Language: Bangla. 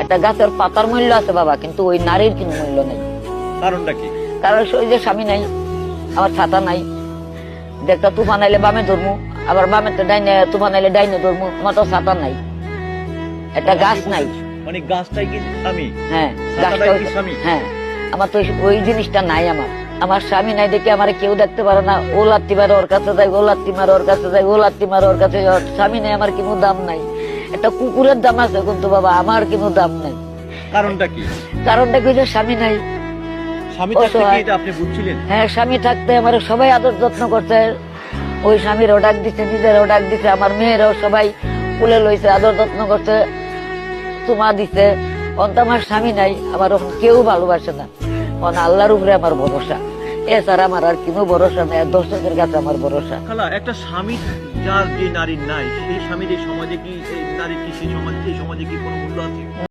একটা গাছের পাতার মূল্য আছে বাবা, কিন্তু ওই নারীর কোনো মূল্য নেই। কারণটা কি? কারণ ওই যে স্বামী নাই, আমার ছাতা নাই, একটা তুফান আইলে বামে ধরমু, আবার বামে ডাইনে তুফান আইলে ডাইনে ধরমু, আমার তো ছাতা নাই, একটা গাছ নাই। মানে গাছটাই কি স্বামী? হ্যাঁ, ছাতাটাই কি স্বামী? হ্যাঁ, আমার তো ওই জিনিসটা নাই। আমার স্বামী নাই দেখে আমার কেউ দেখতে পারে না। ও লাত্তি মারে ওর কাছে যায়, ও লাত্তি মারে ওর কাছে যায়, ও লাত্তি মারে ওর কাছে যায়। স্বামী নাই, আমার কোনো দাম নাই। একটা কুকুরের দাম আছে, কিন্তু বাবা আমার কোনো দাম নাই। কারণটা কি? কারণটা কি যে স্বামী নাই। স্বামী থাকতে কি এটা আপনি বুঝছিলেন? হ্যাঁ, স্বামী থাকতে আমার সবাই আদর যত্ন করছে। ওই স্বামীরও ডাক দিচ্ছে, নিজেরও ডাক দিচ্ছে, আমার মেয়েরাও সবাই কুলে লইছে, আদর যত্ন করছে, চুমা দিছে। অন্ত আমার স্বামী নাই, আমার কেউ ভালোবাসে না। আল্লাহর উপরে আমার ভরসা, এছাড়া আমার আর কোনো ভরসা নেই। দর্শকের কাছে আমার ভরসা। খালা, একটা স্বামী যার যে নারীর নাই, সেই স্বামীর এই সমাজে কি, এই নারীর কি, সেই সমাজে কি কোনো মূল্য আছে?